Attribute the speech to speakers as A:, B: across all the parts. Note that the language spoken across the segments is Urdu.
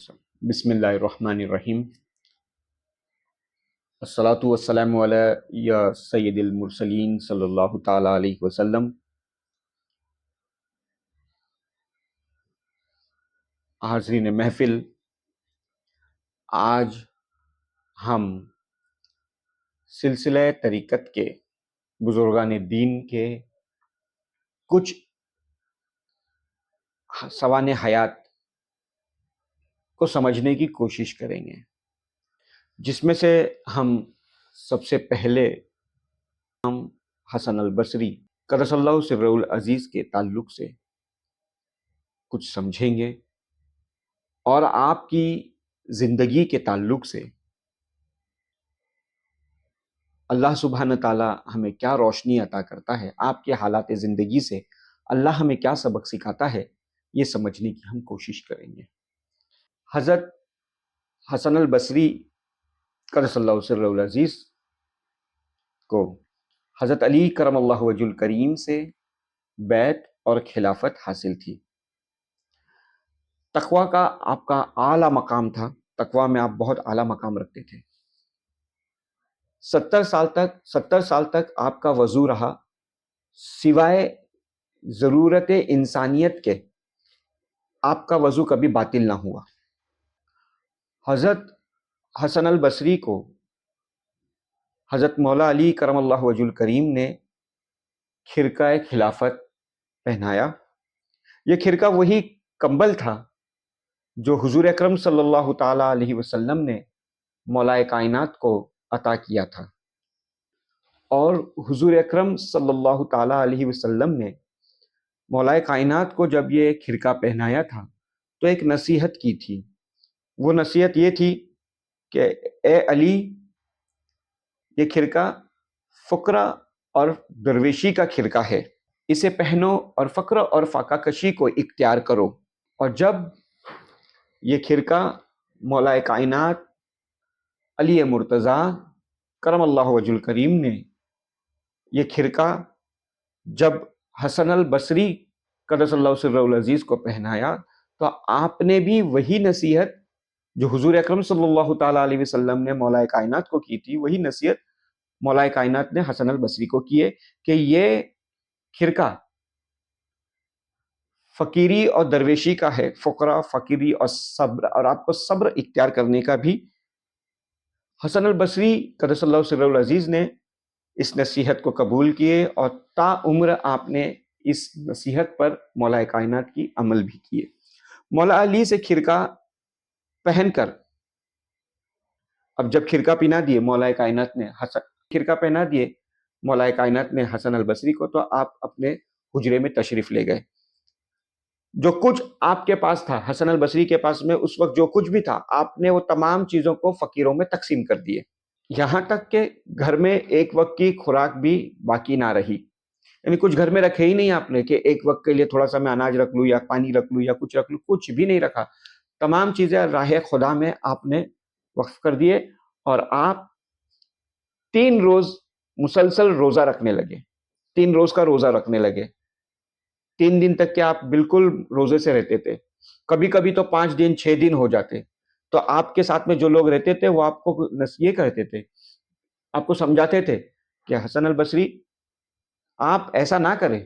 A: بسم اللہ الرحمن الرحیم۔ الصلاۃ والسلام علی یا سید المرسلین صلی اللہ تعالی علیہ وسلم۔ حاضرین محفل، آج ہم سلسلہ طریقت کے بزرگان دین کے کچھ سوانح حیات کو سمجھنے کی کوشش کریں گے، جس میں سے ہم سب سے پہلے ہم حسن البصری قدس اللہ سرہ العزیز کے تعلق سے کچھ سمجھیں گے، اور آپ کی زندگی کے تعلق سے اللہ سبحانہ تعالیٰ ہمیں کیا روشنی عطا کرتا ہے، آپ کے حالات زندگی سے اللہ ہمیں کیا سبق سکھاتا ہے، یہ سمجھنے کی ہم کوشش کریں گے۔ حضرت حسن البصری قدس اللہ سرہ العزیز کو حضرت علی کرم اللہ وجہ الکریم سے بیعت اور خلافت حاصل تھی۔ تقوی کا آپ کا اعلیٰ مقام تھا، تقوی میں آپ بہت اعلیٰ مقام رکھتے تھے۔ 70 سال تک آپ کا وضو رہا، سوائے ضرورت انسانیت کے آپ کا وضو کبھی باطل نہ ہوا۔ حضرت حسن البصری کو حضرت مولا علی کرم اللہ وجہ الکریم نے خرقہ خلافت پہنایا۔ یہ خرقہ وہی کمبل تھا جو حضور اکرم صلی اللہ تعالی علیہ وسلم نے مولا کائنات کو عطا کیا تھا، اور حضور اکرم صلی اللہ تعالی علیہ وسلم نے مولا کائنات کو جب یہ خرقہ پہنایا تھا تو ایک نصیحت کی تھی۔ وہ نصیحت یہ تھی کہ اے علی، یہ خرقہ فقرا اور درویشی کا خرقہ ہے، اسے پہنو اور فقر اور فاقہ کشی کو اختیار کرو۔ اور جب یہ خرقہ مولا کائنات علی مرتضیٰ کرم اللہ وجہ الکریم نے یہ خرقہ جب حسن البصری قدس اللہ سرہ العزیز کو پہنایا تو آپ نے بھی وہی نصیحت جو حضور اکرم صلی اللہ تعالیٰ علیہ وسلم نے مولا کائنات کو کی تھی، وہی نصیحت مولا کائنات نے حسن البصری کو کی ہے کہ یہ خرقہ فقیری اور درویشی کا ہے، فقرا، فقیری اور صبر، اور آپ کو صبر اختیار کرنے کا بھی۔ حسن البصری قدس اللہ سرہ العزیز نے اس نصیحت کو قبول کیے، اور تا عمر آپ نے اس نصیحت پر مولا کائنات کی عمل بھی کیے۔ مولا علی سے خرقہ پہن کر اب جب خرقہ پہنا دیے مولا کائنات نے خرقہ پہنا دیے مولا کائنات نے حسن البصری کو، تو آپ اپنے حجرے میں تشریف لے گئے۔ جو کچھ آپ کے پاس تھا، حسن البصری کے پاس میں اس وقت جو کچھ بھی تھا، آپ نے وہ تمام چیزوں کو فقیروں میں تقسیم کر دیے، یہاں تک کہ گھر میں ایک وقت کی خوراک بھی باقی نہ رہی، یعنی کچھ گھر میں رکھے ہی نہیں آپ نے کہ ایک وقت کے لیے تھوڑا سا میں اناج رکھ لوں یا پانی رکھ لوں یا کچھ رکھ لوں، کچھ بھی نہیں رکھا۔ تمام چیزیں راہ خدا میں آپ نے وقف کر دیے، اور آپ 3 روز مسلسل روزہ رکھنے لگے، 3 روز کا روزہ رکھنے لگے۔ 3 دن تک کہ آپ بالکل روزے سے رہتے تھے، کبھی کبھی تو 5 دن 6 دن ہو جاتے، تو آپ کے ساتھ میں جو لوگ رہتے تھے وہ آپ کو یہ کہتے تھے، آپ کو سمجھاتے تھے کہ حسن البصری آپ ایسا نہ کریں،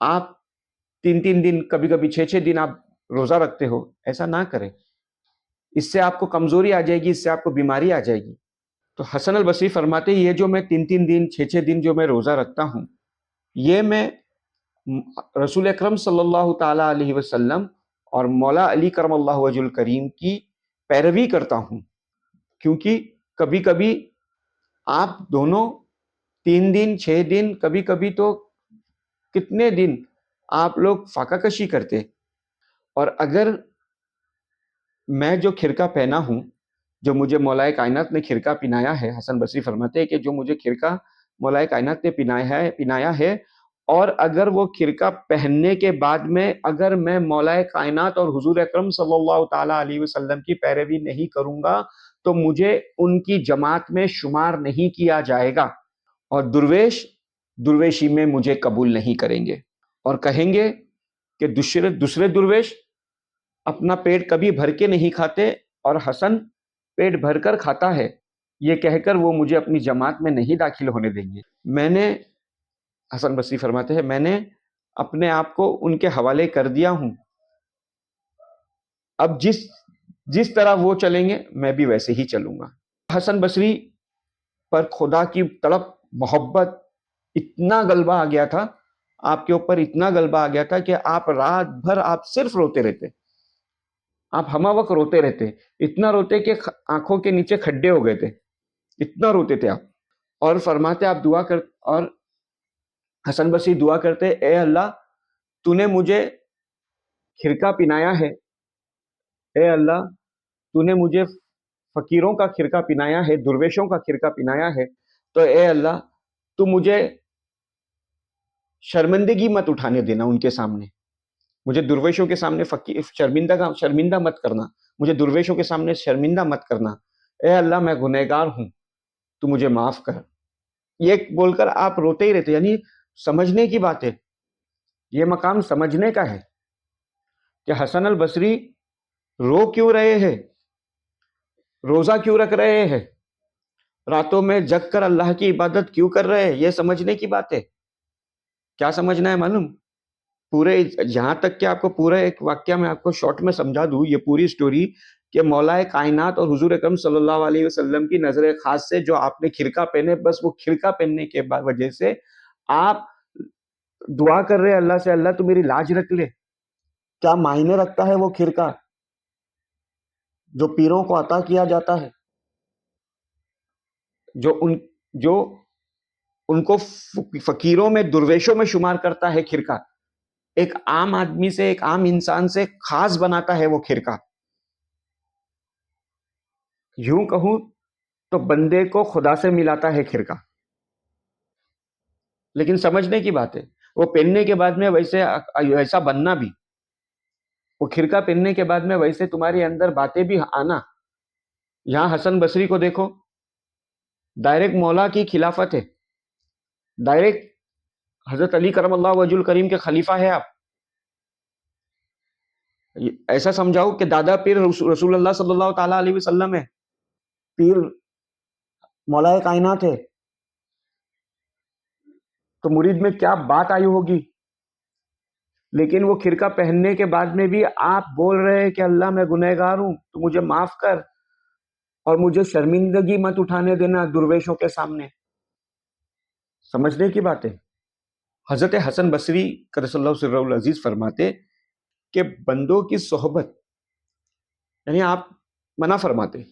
A: آپ 3 دن کبھی کبھی 6 دن آپ روزہ رکھتے ہو، ایسا نہ کریں، اس سے آپ کو کمزوری آ جائے گی، اس سے آپ کو بیماری آ جائے گی۔ تو حسن البصری فرماتے یہ جو میں 3 دن 6 دن جو میں روزہ رکھتا ہوں، یہ میں رسول اکرم صلی اللہ تعالیٰ علیہ وسلم اور مولا علی کرم اللہ وجہ الکریم کی پیروی کرتا ہوں، کیونکہ کبھی کبھی آپ دونوں 3 دن 6 دن کبھی کبھی تو کتنے دن آپ لوگ فاقہ کشی کرتے، اور اگر میں جو خرقہ پہنا ہوں، جو مجھے مولا کائنات نے خرقہ پہنایا ہے، حسن بصری فرماتے ہیں کہ جو مجھے خرقہ مولا کائنات نے پہنایا ہے، اور اگر وہ خرقہ پہننے کے بعد میں اگر میں مولا کائنات اور حضور اکرم صلی اللہ تعالیٰ علیہ وسلم کی پیروی نہیں کروں گا تو مجھے ان کی جماعت میں شمار نہیں کیا جائے گا، اور درویشی میں مجھے قبول نہیں کریں گے، اور کہیں گے کہ دوسرے درویش اپنا پیٹ کبھی بھر کے نہیں کھاتے اور حسن پیٹ بھر کر کھاتا ہے، یہ کہہ کر وہ مجھے اپنی جماعت میں نہیں داخل ہونے دیں گے۔ میں نے، حسن بصری فرماتے ہیں، میں نے اپنے آپ کو ان کے حوالے کر دیا ہوں، اب جس طرح وہ چلیں گے میں بھی ویسے ہی چلوں گا۔ حسن بصری پر خدا کی تڑپ، محبت، اتنا غلبہ آ گیا تھا، آپ کے اوپر اتنا غلبہ آ گیا تھا کہ آپ رات بھر آپ صرف روتے رہتے، آپ ہمہ وقت روتے رہتے، اتنا روتے کہ آنکھوں کے نیچے کھڈے ہو گئے تھے، اتنا روتے تھے آپ۔ اور فرماتے آپ دعا کر، اور حسن بصری دعا کرتے، اے اللہ تو نے مجھے کھرکا پنایا ہے، اے اللہ تو نے مجھے فقیروں کا کھرکا پنایا ہے، درویشوں کا کھرکا پنایا ہے، تو اے اللہ تو مجھے شرمندگی مت اٹھانے دینا ان کے سامنے، مجھے درویشوں کے سامنے شرمندہ مت کرنا، مجھے درویشوں کے سامنے شرمندہ مت کرنا، اے اللہ میں گنہگار ہوں تو مجھے معاف کر۔ یہ بول کر آپ روتے ہی رہتے، یعنی سمجھنے کی بات ہے، یہ مقام سمجھنے کا ہے کہ حسن البصری رو کیوں رہے ہیں، روزہ کیوں رکھ رہے ہیں، راتوں میں جگ کر اللہ کی عبادت کیوں کر رہے ہیں، یہ سمجھنے کی بات ہے۔ کیا سمجھنا ہے معلوم؟ پورے جہاں تک کہ آپ کو پورا ایک واقعہ میں آپ کو شارٹ میں سمجھا دوں، یہ پوری سٹوری کہ مولا کائنات اور حضور اکرم صلی اللہ علیہ وسلم کی نظر خاص سے جو آپ نے کھرکا پہنے، بس وہ کھرکا پہننے کے وجہ سے آپ دعا کر رہے اللہ سے، اللہ تو میری لاج رکھ لے۔ کیا معنی رکھتا ہے وہ کھرکا جو پیروں کو عطا کیا جاتا ہے، جو ان کو فقیروں میں، درویشوں میں شمار کرتا ہے کھرکا، ایک عام آدمی سے، ایک عام انسان سے خاص بناتا ہے وہ کھرکا۔ یوں کہوں تو بندے کو خدا سے ملاتا ہے کھرکا۔ لیکن سمجھنے کی بات ہے، وہ پہننے کے بعد میں ویسے ایسا بننا بھی، وہ کھرکا پہننے کے بعد میں ویسے تمہارے اندر باتیں بھی آنا۔ یہاں حسن بصری کو دیکھو، ڈائریکٹ مولا کی خلافت ہے، ڈائریکٹ حضرت علی کرم اللہ وجہ الکریم کے خلیفہ ہے آپ۔ ایسا سمجھاؤ کہ دادا پیر رسول اللہ صلی اللہ تعالیٰ علیہ وسلم ہے، پیر مولا کائنات ہے، تو مرید میں کیا بات آئی ہوگی۔ لیکن وہ کھرکا پہننے کے بعد میں بھی آپ بول رہے ہیں کہ اللہ میں گنہگار ہوں تو مجھے معاف کر، اور مجھے شرمندگی مت اٹھانے دینا درویشوں کے سامنے۔ سمجھنے کی بات ہے۔ حضرت حسن بصری قدس اللہ سرہ العزیز فرماتے کہ بندوں کی صحبت، یعنی آپ منع فرماتے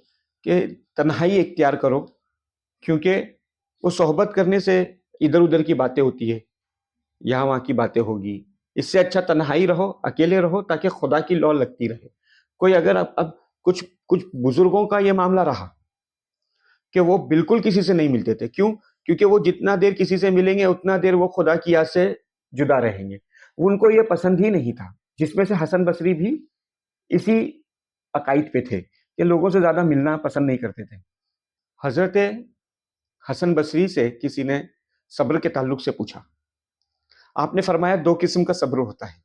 A: کہ تنہائی اختیار کرو، کیونکہ وہ صحبت کرنے سے ادھر ادھر کی باتیں ہوتی ہے، یہاں وہاں کی باتیں ہوگی، اس سے اچھا تنہائی رہو، اکیلے رہو، تاکہ خدا کی لو لگتی رہے۔ کوئی اگر اب کچھ بزرگوں کا یہ معاملہ رہا کہ وہ بالکل کسی سے نہیں ملتے تھے، کیوں؟ کیونکہ وہ جتنا دیر کسی سے ملیں گے اتنا دیر وہ خدا کی یاد سے جدا رہیں گے، ان کو یہ پسند ہی نہیں تھا، جس میں سے حسن بصری بھی اسی عقائد پہ تھے کہ لوگوں سے زیادہ ملنا پسند نہیں کرتے تھے۔ حضرت حسن بصری سے کسی نے صبر کے تعلق سے پوچھا، آپ نے فرمایا دو قسم کا صبر ہوتا ہے،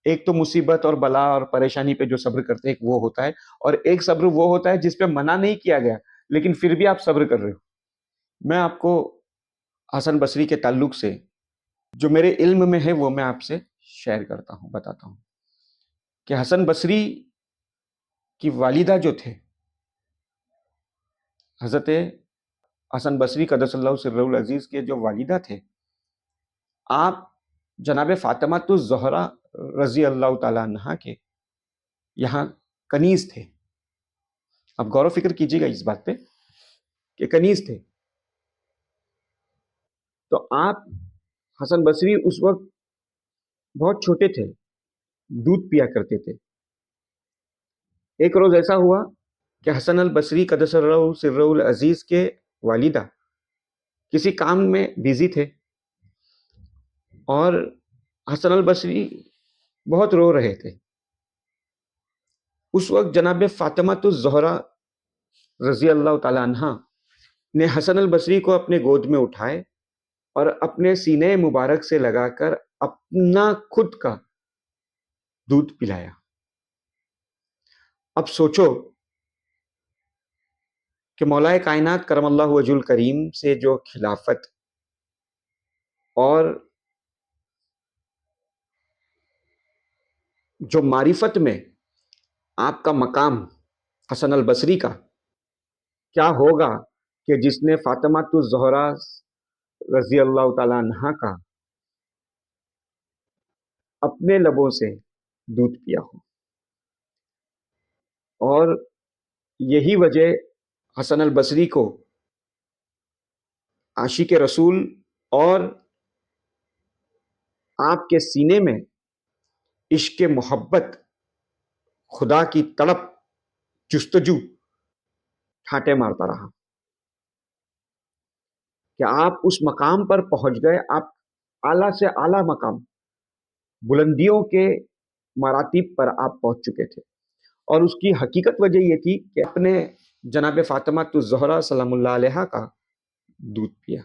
A: ایک تو مصیبت اور بلا اور پریشانی پہ جو صبر کرتے ہیں وہ ہوتا ہے، اور ایک صبر وہ ہوتا ہے جس پہ منع نہیں کیا گیا لیکن پھر بھی آپ صبر کر رہے ہو۔ میں آپ کو حسن بصری کے تعلق سے جو میرے علم میں ہے وہ میں آپ سے شیئر کرتا ہوں، بتاتا ہوں کہ حسن بصری کی والدہ جو تھے، حضرت حسن بصری قدس اللہ سرہ العزیز کے جو والدہ تھے، آپ جناب فاطمہ الزہرا رضی اللہ تعالیٰ عنہا کے یہاں کنیز تھے۔ اب غور و فکر کیجیے گا اس بات پہ کہ کنیز تھے، تو آپ حسن بصری اس وقت بہت چھوٹے تھے، دودھ پیا کرتے تھے۔ ایک روز ایسا ہوا کہ حسن البصری قدس اللہ سرہ العزیز کے والدہ کسی کام میں بیزی تھے، اور حسن البصری بہت رو رہے تھے۔ اس وقت جناب فاطمہ الزہرا رضی اللہ تعالی عنہا نے حسن البصری کو اپنے گود میں اٹھائے اور اپنے سینے مبارک سے لگا کر اپنا خود کا دودھ پلایا۔ اب سوچو کہ مولا کائنات کرم اللہ وجہ الکریم سے جو خلافت اور جو معرفت میں آپ کا مقام حسن البصری کا کیا ہوگا کہ جس نے فاطمہ الزہرا رضی اللہ تعالیٰ عنہا کا اپنے لبوں سے دودھ پیا ہو. اور یہی وجہ حسن البصری کو عاشق رسول اور آپ کے سینے میں عشق محبت خدا کی تڑپ جستجو ٹھاٹے مارتا رہا کہ آپ اس مقام پر پہنچ گئے. آپ اعلیٰ سے اعلیٰ مقام بلندیوں کے مراتب پر آپ پہنچ چکے تھے. اور اس کی حقیقت وجہ یہ تھی کہ اپنے جناب فاطمہ الزہرا سلام اللہ علیہ کا دودھ پیا.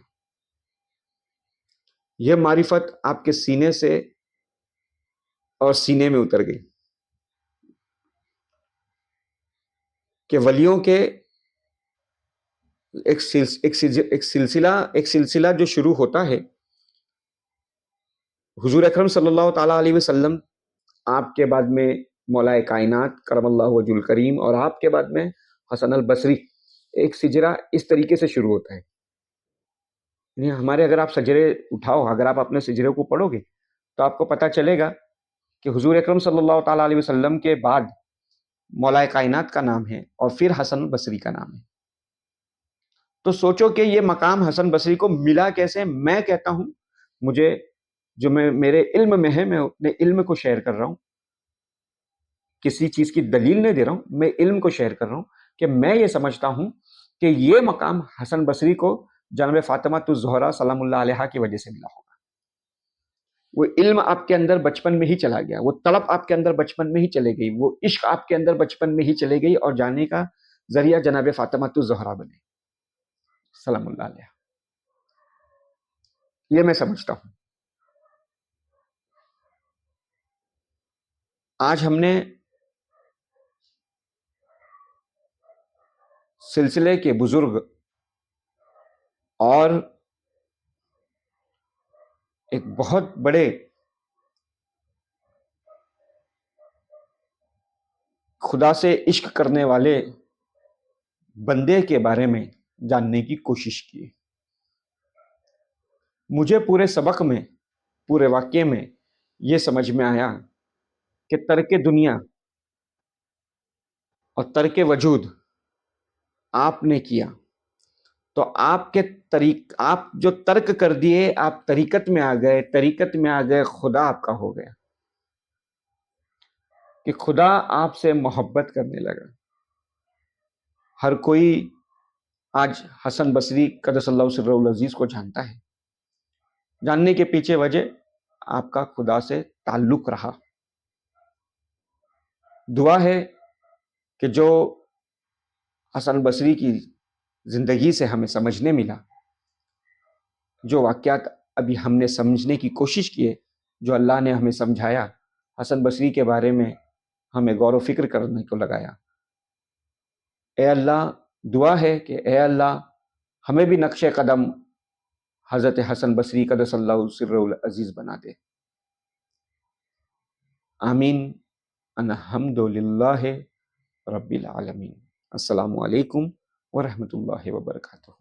A: یہ معرفت آپ کے سینے سے اور سینے میں اتر گئی کہ ولیوں کے ایک سلسلہ جو شروع ہوتا ہے. حضور اکرم صلی اللہ تعالیٰ علیہ وسلم، آپ کے بعد میں مولا کائنات کرم اللہ وجہ الکریم، اور آپ کے بعد میں حسن البصری. ایک سلسلہ اس طریقے سے شروع ہوتا ہے. یعنی ہمارے اگر آپ سجرے اٹھاؤ، اگر آپ اپنے سجرے کو پڑھو گے تو آپ کو پتہ چلے گا کہ حضور اکرم صلی اللہ تعالیٰ علیہ وسلم کے بعد مولا کائنات کا نام ہے اور پھر حسن بصری کا نام ہے. تو سوچو کہ یہ مقام حسن بصری کو ملا کیسے. میں کہتا ہوں، مجھے جو میرے علم میں ہے، میں اپنے علم کو شیئر کر رہا ہوں، کسی چیز کی دلیل نہیں دے رہا ہوں، میں علم کو شیئر کر رہا ہوں کہ میں یہ سمجھتا ہوں کہ یہ مقام حسن بصری کو جناب فاطمہ الزہرا سلام اللہ علیہ کی وجہ سے ملا ہوگا. وہ علم آپ کے اندر بچپن میں ہی چلا گیا، وہ طلب آپ کے اندر بچپن میں ہی چلے گئی، وہ عشق آپ کے اندر بچپن میں ہی چلے گئی اور جانے کا ذریعہ جناب فاطمہ الزہرا بنے سلام اللہ علیہ. یہ میں سمجھتا ہوں. آج ہم نے سلسلے کے بزرگ اور ایک بہت بڑے خدا سے عشق کرنے والے بندے کے بارے میں جاننے کی کوشش کی. مجھے پورے سبق میں، پورے واقعے میں یہ سمجھ میں آیا کہ ترک دنیا اور ترک وجود آپ نے کیا تو آپ جو ترک کر دیے، آپ طریقت میں آ گئے. طریقت میں آ گئے، خدا آپ کا ہو گیا کہ خدا آپ سے محبت کرنے لگا. ہر کوئی آج حسن بصری قدس اللہ سرہ العزیز کو جانتا ہے. جاننے کے پیچھے وجہ آپ کا خدا سے تعلق رہا. دعا ہے کہ جو حسن بصری کی زندگی سے ہمیں سمجھنے ملا، جو واقعات ابھی ہم نے سمجھنے کی کوشش کیے، جو اللہ نے ہمیں سمجھایا، حسن بصری کے بارے میں ہمیں غور و فکر کرنے کو لگایا. اے اللہ، دعا ہے کہ اے اللہ ہمیں بھی نقش قدم حضرت حسن بصری قدس اللہ سرہ العزیز بنا دے. آمین. الحمد للہ رب العالمین. السلام علیکم ورحمۃ اللہ وبرکاتہ.